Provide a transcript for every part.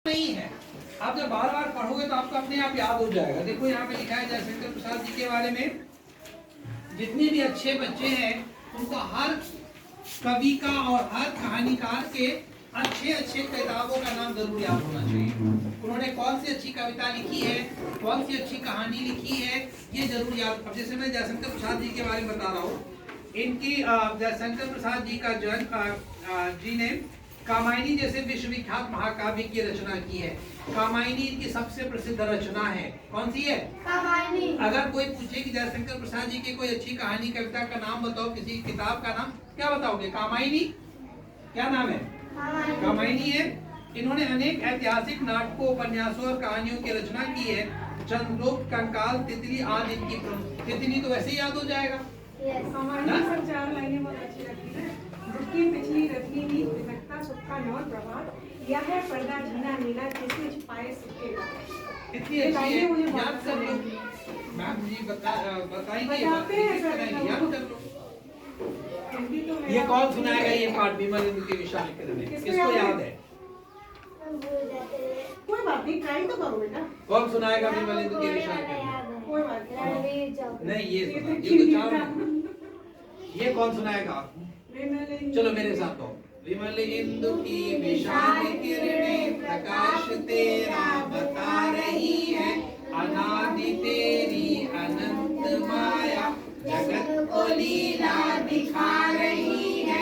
नहीं है। आप जब बार बार पढ़ोगे तो आपको अपने आप याद हो जाएगा। देखो यहाँ पे लिखा है जयशंकर प्रसाद जी के बारे में, जितने भी अच्छे बच्चे हैं उनको हर कवि का और हर कहानीकार के अच्छे अच्छे किताबों का नाम जरूर याद होना चाहिए। उन्होंने कौन सी अच्छी कविता लिखी है, कौन सी अच्छी कहानी लिखी है, ये जरूर याद। अब जैसे मैं जयशंकर प्रसाद जी के बारे में बता रहा हूँ, इनकी जयशंकर प्रसाद जी का जन्म जी ने कामायनी जैसे विश्वविख्यात महाकाव्य की रचना की है। कामायनी इनकी सबसे प्रसिद्ध रचना है। कौन सी है? कामायनी। अगर कोई पूछे कि जयशंकर प्रसाद जी की कोई अच्छी कहानी कविता का नाम बताओ, किसी किताब का नाम, क्या बताओगे? कामायनी। क्या नाम है? कामायनी है। इन्होंने अनेक ऐतिहासिक नाटकों, उपन्यासों और कहानियों की रचना की है। चंद्रोक्त, कंकाल, तितली आदि इनकी। तितली तो वैसे ही याद हो जाएगा। चार लाइनें बहुत अच्छी लगती है। जिसकी पिछली रत्नी भी दिखता सुखा नौर प्रभात, यह है पर्दा झीना नीला जिसमें छुपाए सुखेगा। इतनी अच्छी है, याद कर लो। मैम जी बताइए, याद कर लो। ये कौन सुनाएगा ये पाठ? विमल इंदु के विशाल में किसको याद है? कोई बात नहीं, ट्राई तो करो बेटा। कौन सुनाएगा विमल इंदु के विशाल? कोई बात नहीं, ये तो चार। ये कौन सुनाएगा? चलो मेरे साथ तो। विमल इंदु की विशाल किरणें प्रकाश तेरा बता रही है, अनादि तेरी अनंत माया जगत को लीला दिखा रही है।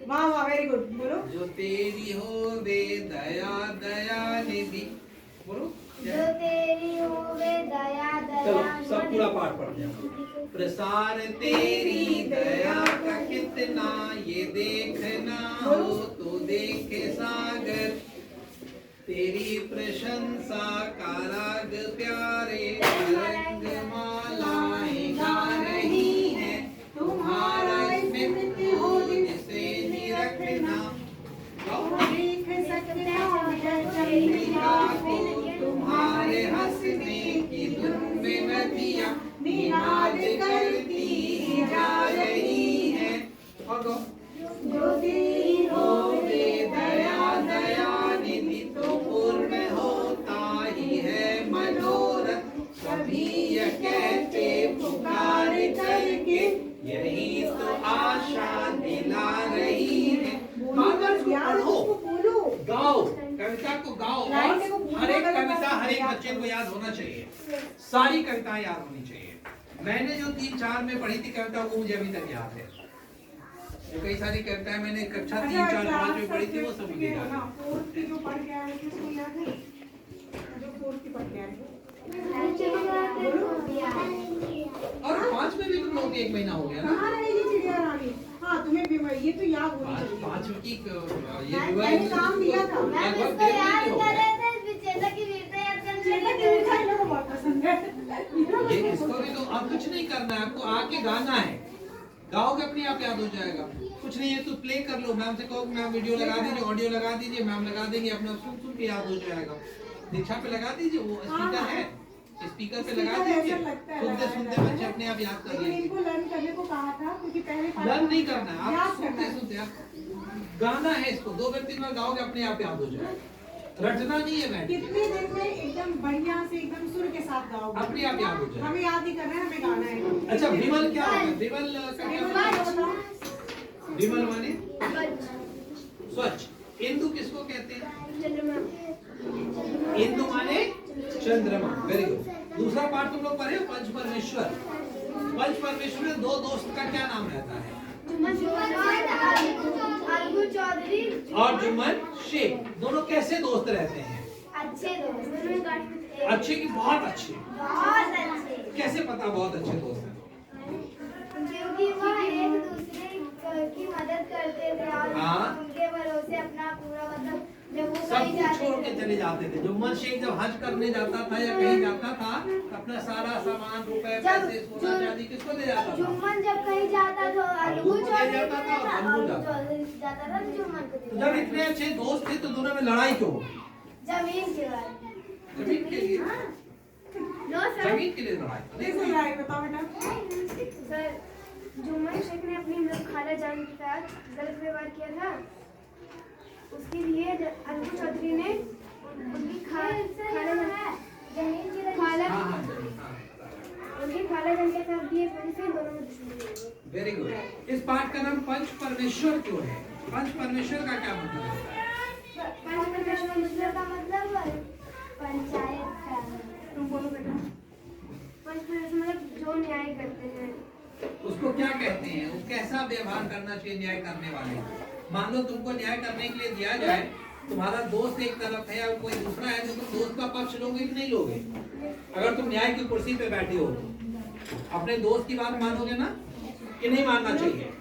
वाह वाह, वेरी गुड। बोलो। जो तेरी हो वे दया दया निधि। बोलो। जो तेरी हो वे दया चलो दया। सब पूरा पाठ पढ़ लिया। प्रसार तेरी दया का कितना ये देखना हो तो देखे सागर, तेरी प्रशंसा का राग प्यारे रंग मालाएं गा रही है। तुम्हारा स्मित हो जिसे निरखना, देख सकते हो चंद्रिका को तुम्हारे हंसने की धुन में नदियाँ निनाद करती जा रही है। और जो तेरी हो वे दया दया निधि तो पूर्ण होता ही है मनोरथ, सभी यह कहते पुकार करके यही तो आशा दिला रही है। पढ़ो, गाओ, कविता को गाओ, और हर एक कविता हर एक बच्चे को याद होना चाहिए। सारी कविताएं याद होनी चाहिए। मैंने जो 3-4 में पढ़ी थी कविता वो मुझे अभी तक याद है। कई सारी कविताएं मैंने कक्षा 3, 4, 5 में पढ़ी थी, वो सब मुझे याद है। फोर्थ की जो पढ़ के आए थे उसको याद है? जो फोर्थ की पढ़ के आए थे। और 5 में भी तुम लोग 1 महीना हो गया ना? कहाँ रहेगी चिड़िया रानी? हाँ, तुम्हें भी ये तो याद होनी चाहिए। 5 की ये मैंने काम दिया था। मैम इसको याद कर रहे थे, चेता की वीरता याद करने चेता की वीरता इन लोगों को बहुत पसंद है। ये इसको भी तो अब कुछ नहीं करना है, आपको आके गाना है। गाओगे अपने आप याद हो जाएगा। कुछ नहीं है तो प्ले कर लो, मैम से कहो मैम वीडियो लगा दीजिए, ऑडियो लगा दीजिए, मैम लगा देंगे, अपना सुन सुन के याद हो जाएगा। दीक्षा पे लगा दीजिए, वो स्पीकर है, स्पीकर पे लगा दीजिए, सुनते सुनते बच्चे अपने आप याद कर लेंगे। इनको लर्न करने को कहा था क्योंकि पहले लर्न नहीं करना है, आप सुनते सुनते गाना है। इसको 2-3 बार गाओगे अपने आप याद हो जाएगा। रटना नहीं है मैम। कितने दिन में एकदम बढ़िया से एकदम सुर के साथ गाओगे, अपने आप याद हो जाएगा। हमें याद ही करना है, हमें गाना है। अच्छा, विमल क्या होता है? विमल का क्या मतलब? विमल माने स्वच्छ। इंदु किसको कहते हैं? इंदु माने चंद्रमा। Very good. दूसरा पाठ तुम लोग पढ़े पंच परमेश्वर। पंच परमेश्वर में 2 दोस्त का क्या नाम रहता है? और जुम्मन शेख। दोनों कैसे दोस्त रहते हैं? अच्छे दोस्त। अच्छे की बहुत अच्छे। बहुत अच्छे। कैसे पता बहुत अच्छे दोस्त हैं? क्योंकि वो एक दूसरे की मदद करते थे और हाँ। उनके भरोसे अपना पूरा मतलब जब वो सब कहीं कुछ जाते छोड़ के चले जाते थे। जुम्मन शेख जब हज करने जाता था या कहीं जाता था, अपना सारा सामान, रुपए, पैसे, सोना चांदी किसको दे जाता था? जुम्मन जब कहीं जाता था अलगू चौधरी जाता था और अलगू जाता था तो जुम्मन को तो जब इतने अच्छे दोस्त थे तो दोनों में लड़ाई क्यों? जमीन के बारे में। जमीन के लिए। No sir. जमीन के लिए लड़ाई। बताओ बेटा। सर जुम्मन शेख ने अपनी खाला जान के साथ गलत व्यवहार किया था, उसके लिए अलगू चौधरी ने उनकी खाला जान के साथ दिए, वजह से दोनों में दुश्मनी हो गई। Very good. इस पाठ का नाम पंच परमेश्वर क्यों है? पंच परमेश्वर का क्या मतलब है? पंच परमेश्वर का मतलब पंचायत का। तुम बोलो बेटा। पंच परमेश्वर मतलब जो न्याय करते हैं। उसको क्या कहते हैं? वो कैसा व्यवहार करना चाहिए न्याय करने वाले? मान लो तुमको न्याय करने के लिए दिया जाए, तुम्हारा दोस्त एक तरफ है और कोई दूसरा है, तो तुम दोस्त का पक्ष लोगे कि नहीं लोगे? अगर तुम न्याय की कुर्सी पे बैठे हो तो अपने दोस्त की बात मानोगे ना, कि नहीं मानना चाहिए?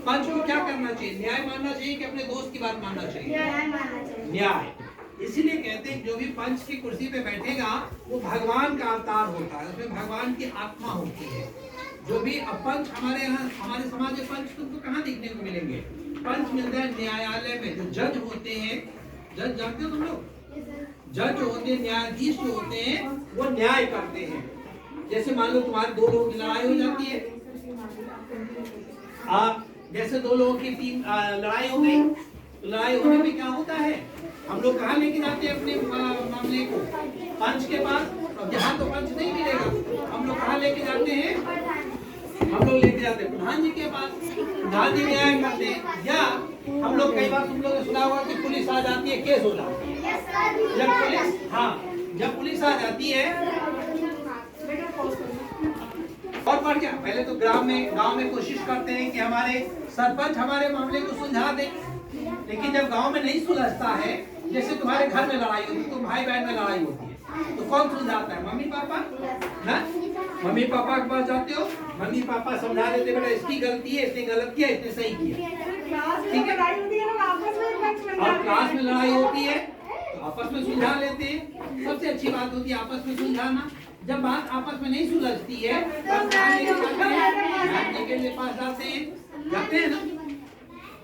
पंच को क्या करना चाहिए? न्याय मानना चाहिए कि अपने दोस्त की बात मानना चाहिए? न्याय मानना चाहिए। न्याय। इसीलिए कहते हैं जो भी पंच की कुर्सी पे बैठेगा वो भगवान का अवतार होता है, उसमें भगवान की आत्मा होती है। जो भी पंच हमारे यहाँ, हमारे समाज में पंच तुमको कहाँ देखने को मिलेंगे? पंच मिलता है न्यायालय में। जो जज होते हैं, जज जानते हो तुम लोग? जज जो होते हैं, न्यायाधीश जो होते हैं, वो न्याय करते हैं। जैसे मान लो तुम्हारे दो लोगों की लड़ाई हो जाती है, जैसे दो लोगों की टीम लड़ाई हो गई, तो लड़ाई होने में क्या होता है? हम लोग कहाँ लेके जाते हैं अपने मामले को? पंच के पास। अब यहाँ तो पंच नहीं मिलेगा, हम लोग कहाँ लेके जाते हैं? हम लोग लेके जाते हैं प्रधान जी के पास। प्रधान जी न्याय करते हैं। या हम लोग कई बार तुम लोगों ने सुना होगा कि पुलिस आ जाती है, केस हो जाता है। जब पुलिस, हाँ, जब पुलिस आ जाती है और बढ़ गया, पहले तो गांव में कोशिश करते हैं कि हमारे सरपंच हमारे मामले को सुलझा दे, लेकिन जब गांव में नहीं सुलझता है, जैसे तुम्हारे घर में लड़ाई होती है, तुम भाई बहन में लड़ाई होती है, तो कौन सुलझाता है? मम्मी पापा ना? मम्मी पापा के पास जाते हो, मम्मी पापा समझा देते, बेटा इसकी गलती है, इसने गलत किया, इसने सही किया, ठीक है? और क्लास में लड़ाई होती है तो आपस में सुलझा लेते हैं। सबसे अच्छी बात होती है आपस में सुलझाना। जब बात आपस में नहीं सुलझती है, के लिए पास जाते हैं ना?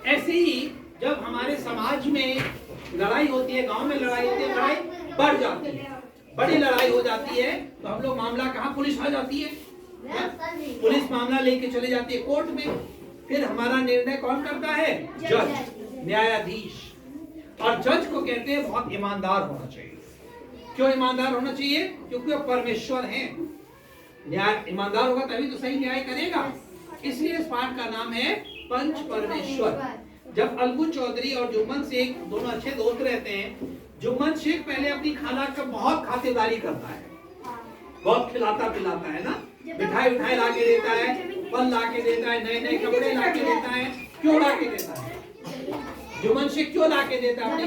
ऐसे ही जब हमारे समाज में लड़ाई होती है, गांव में लड़ाई होती है, लड़ाई बढ़ जाती है, बड़ी लड़ाई हो जाती है, तो हम लोग मामला कहाँ? पुलिस आ जाती है, पुलिस मामला लेके चले जाती है कोर्ट में। फिर हमारा निर्णय कौन करता है? जज, न्यायाधीश। और जज को कहते हैं बहुत ईमानदार होना चाहिए। क्यों ईमानदार होना चाहिए? क्योंकि वो परमेश्वर हैं। न्याय ईमानदार होगा तभी तो सही न्याय करेगा। इसलिए इस पाठ का नाम है पंच परमेश्वर। जब अलगू चौधरी और जुम्मन शेख दोनों अच्छे दोस्त रहते हैं, जुम्मन शेख पहले अपनी खाला का बहुत खातिरदारी करता है, बहुत खिलाता पिलाता है ना, मिठाई उठाई ला के देता है, फल ला के देता है, नए नए कपड़े ला के देता है। क्यों ला के देता है? जुम्मन शेख क्यों ला के देता है?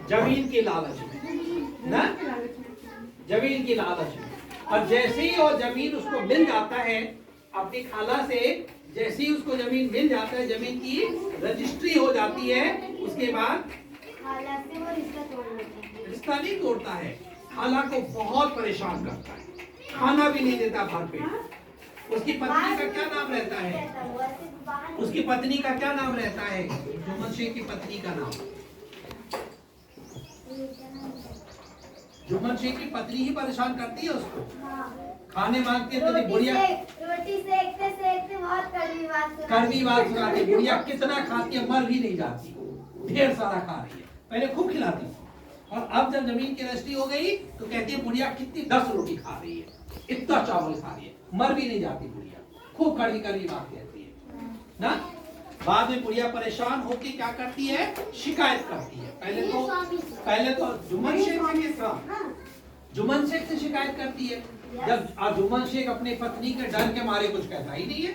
जमीन की लालच में ना, जमीन की लालच में। और जैसे ही वो जमीन उसको मिल जाता है अपनी खाला से, जैसे ही उसको जमीन मिल जाता है, जमीन की रजिस्ट्री हो जाती है, उसके बाद खाला से वो रिश्ता तोड़ देता है। रिश्ता नहीं तोड़ता है, खाला को बहुत परेशान करता है, खाना भी नहीं देता भर पेट। उसकी पत्नी का क्या नाम रहता है? उसकी पत्नी का क्या नाम रहता है? जुम्मन शेख की पत्नी का नाम, जुम्मन शेख की पत्नी ही परेशान करती है उसको। खाने मांगती है तो बुढ़िया रोटी सेकते सेकते बहुत कड़वी बात सुनाती है। बुढ़िया कितना खाती है, मर भी नहीं जाती, ढेर सारा खा रही है। पहले खूब खिलाती थी, और अब जब जमीन की रजिस्ट्री हो गई तो कहती है बुढ़िया कितनी 10 रोटी खा रही है, इतना चावल खा रही है, मर भी नहीं जाती बुढ़िया, खूब कड़वी कड़वी बात कहती है ना। बाद में बुढ़िया परेशान होकर क्या करती है? शिकायत करती है। पहले तो जुम्मन शेख से शिकायत करती है। जब जुम्मन शेख अपने पत्नी के डर के मारे कुछ कहता ही नहीं है।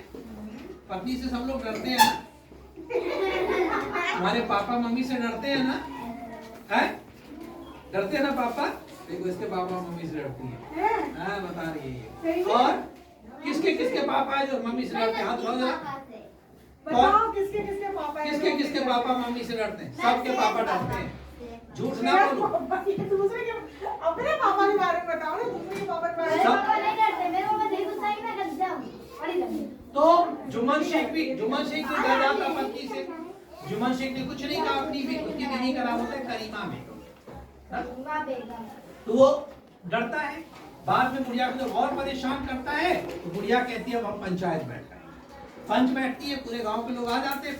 पत्नी से सब लोग डरते हैं ना, हमारे पापा मम्मी से डरते हैं ना, है? डरते हैं ना पापा? देखो इसके पापा मम्मी से डरती है, हाँ बता रही है। और किसके किसके पापा है जो मम्मी से डरते हैं? हाथ उठाओ जरा, बताओ किसके किसके पापा हैं? किसके किसके पापा मम्मी से डरते हैं? सबके पापा डरते हैं, झूठ ना बोलो। दूसरे के अपने पापा के बारे में बताओ ना, दूसरे के पापा के बारे में। पापा नहीं डरते, मेरे पापा नहीं गुस्सा ही मैं डर जाऊं। तो जुम्मन शेख से डर जाता पत्नी से। जुम्मन शेख ने कुछ नहीं कहा, अपनी भी उसकी बीवी का नाम होता है करीमा में, तो वो डरता है। बाद में बुढ़िया को जब और परेशान करता है तो बुढ़िया कहती है अब हम पंचायत बैठाएं। पंच बैठती है, पूरे गांव के लोग आ जाते हैं।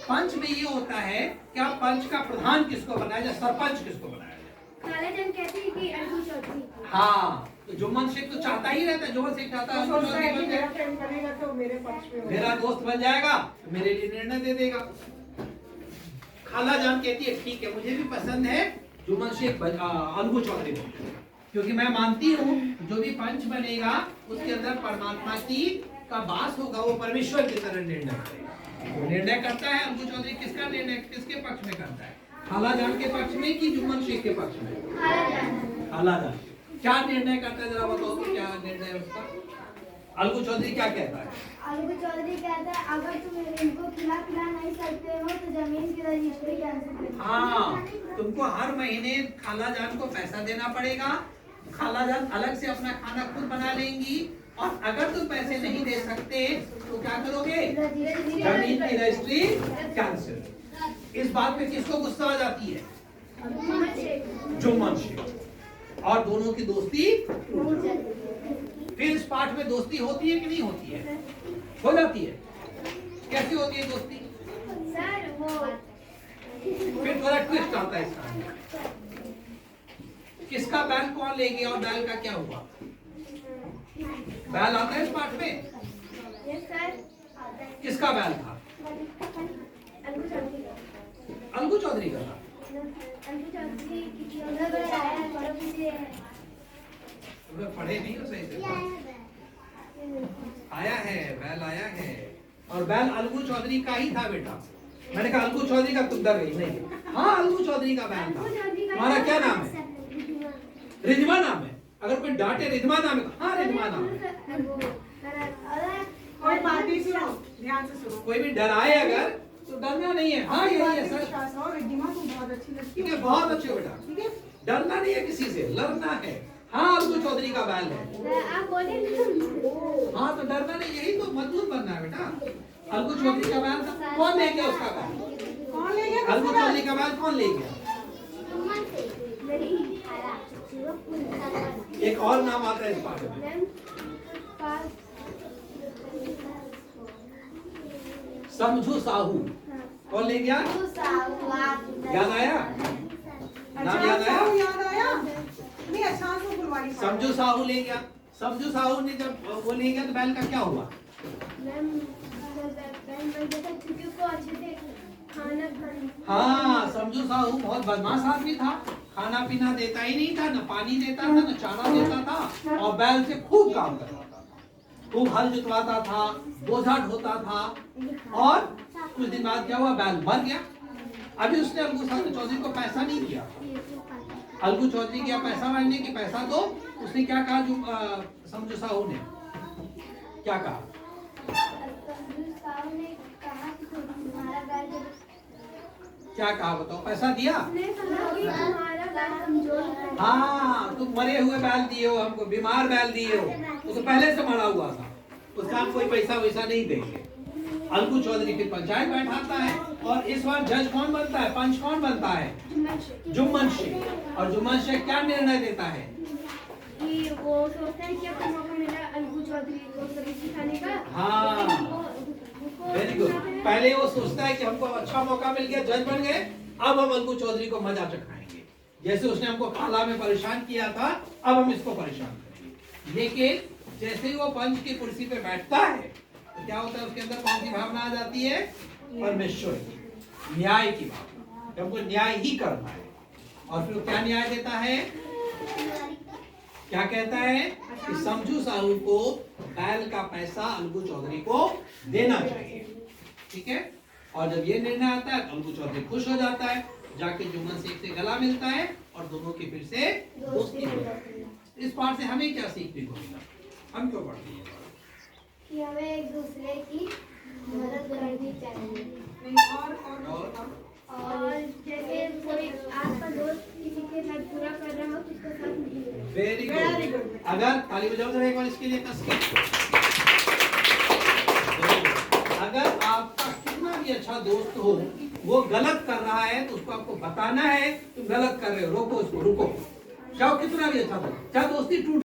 पंच में ये होता है कि आप पंच का प्रधान किसको बनाया जाए, सरपंच किसको बनाया जाए। खालाजान कहती है कि अलगू चौधरी। हाँ, तो जुम्मन शेख तो चाहता ही रहता है, जुम्मन शेख चाहता है तो सोचता है कि बन मेरा जाए, फ्रेंड बनेगा तो मेरे पक्ष में होगा। मेरा दोस्त बन जाएगा तो मेरे लिए निर्णय दे देगा। खालाजान कहती है ठीक है, मुझे भी पसंद है जुम्मन शेख अलगू चौधरी बने, क्योंकि मैं मानती हूँ जो भी पंच बनेगा उसके अंदर परमात्मा की का वास होगा, वो परमेश्वर की तरह निर्णय करेगा। वो निर्णय करता है अलगू चौधरी, किसका निर्णय किसके पक्ष में करता है, खालाजान के पक्ष में कि जुम्मन शेख के पक्ष में। खालाजान क्या निर्णय करता है, जरा बताओ तो क्या निर्णय है उसका। अलगू चौधरी क्या कहता है? अलगू चौधरी कहता है अगर तुम इनको खिला नहीं सकते हो तो जमीन की रजिस्ट्री कैंसिल कर दो। हाँ, तुमको हर महीने खालाजान को पैसा देना पड़ेगा, खालाजान अलग से अपना खाना खुद बना लेंगी, और अगर तुम पैसे नहीं दे सकते तो क्या करोगे, जमीन की रजिस्ट्री कैंसिल। इस बात पे किसको गुस्सा आ जाती है, जुम्मन शेख, और दोनों की दोस्ती टूट जाती है। फिर इस पाठ में दोस्ती होती है कि नहीं होती है, हो जाती है। कैसी होती है दोस्ती, सर वो फिर थोड़ा ट्विस्ट आता है इसका। किसका बैल कौन ले गया और बैल का क्या हुआ, बैल आता है इस पाठ में, यस सर किसका बैल था, अलगू चौधरी का। अलगू चौधरी का था। अलगू चौधरी की उधर आया है बड़ों के लिए तुमने पढ़े नहीं हो सही से, आया है बैल आया है, और बैल अलगू चौधरी का ही था बेटा। मैंने कहा अलगू चौधरी का, तुम डर गई नहीं। हाँ, अलगू चौधरी का बैल था। तुम्हारा क्या नाम है, रिजवा नाम है, अगर कोई डांटे रिजवा नाम है, हाँ रिजवा नाम है। कोई बात नहीं, सुनो ध्यान से सुनो। कोई भी डराए अगर तो डरना नहीं है, हाँ यही है सर, विश्वास और रिद्धिमा तुम बहुत अच्छी लगती ठीक हो। है, बहुत अच्छे बेटा, ठीक है, डरना नहीं है किसी से, लड़ना है। हाँ, अलगू चौधरी का बैल है, आप बोले ना। हाँ तो डरना नहीं, यही तो मजबूत बनना है बेटा। अलगू चौधरी का बैल था, कौन ले गया उसका बैल, कौन ले गया अलगू चौधरी का बैल कौन ले गया। एक और नाम आता है इस पाठ में, समझू साहू, कौन ले गया, याद आया, नाम याद आया, याद आया नहीं, अच्छा से फुलवारी पढ़ो। समझू साहू ले गया। समझू साहू ने जब वो ले गया तो बैल का क्या हुआ, हाँ समझू साहू बहुत बदमाश आदमी था, खाना पीना देता ही नहीं था, न पानी देता था, न चारा देता था, और बैल से खूब काम करवाता था, खूब हल जुतवाता था, बोझा ढोता था, और कुछ दिन बाद क्या हुआ, बैल मर गया। अभी उसने अलगू चौधरी को पैसा नहीं दिया, अलगू चौधरी गया पैसा मांगने की, पैसा दो, उसने क्या कहा, जो समझू साहू ने क्या कहा, क्या कहा बताओ, पैसा दिया, हाँ तुम मरे हुए बैल दिए हो हमको, बीमार बैल दिए हो, वो तो पहले से मरा हुआ था, उसका हम कोई पैसा वैसा नहीं देंगे। अलगू चौधरी फिर पंचायत बैठाता है, और इस बार जज कौन बनता है, पंच कौन बनता है, जुम्मन शेख। और जुम्मन शेख क्या निर्णय देता है, कि वो सोचता है कि आपको मौका मिला अलगू चौधरी को सबक सिखाने का। हाँ वेरी गुड, पहले वो सोचता है कि हमको अच्छा मौका मिल गया, जज बन गए, अब हम अलगू चौधरी को मजा चखाएंगे, जैसे उसने हमको काला में परेशान किया था, अब हम इसको परेशान करेंगे। लेकिन जैसे ही वो पंच की कुर्सी पे बैठता है तो क्या होता है, उसके अंदर कौन सी भावना आ जाती है, परमेश्वर की, न्याय की भावना, हमको न्याय ही करना है। और फिर क्या न्याय देता है, क्या कहता है कि समझू साहू को बैल का पैसा अलगू चौधरी को देना चाहिए, ठीक है। और जब ये निर्णय आता है तो अलगू चौधरी खुश हो जाता है, जाके जुम्मन शेख से गला मिलता है, और दोनों की फिर से दोस्ती हो जाती है। इस पाठ से हमें क्या सीखने को मिला, हम क्यों पढ़ते हैं, कि हमें एक दूसरे की मदद करनी चाहिए, नहीं और जैसे कोई आपका दोस्त किसी के साथ बुरा कर रहा हो तो उसका साथ नहीं देना। वेरी गुड, अगर ताली बजाओ जरा एक बार इसके लिए कस के। अगर आपका कितना भी अच्छा दोस्त हो, वो गलत कर रहा है तो उसको आपको बताना है तुम गलत कर रहे हो, रोको उसको, रुको, चाहे कितना भी अच्छा हो, चाहे दोस्ती टूट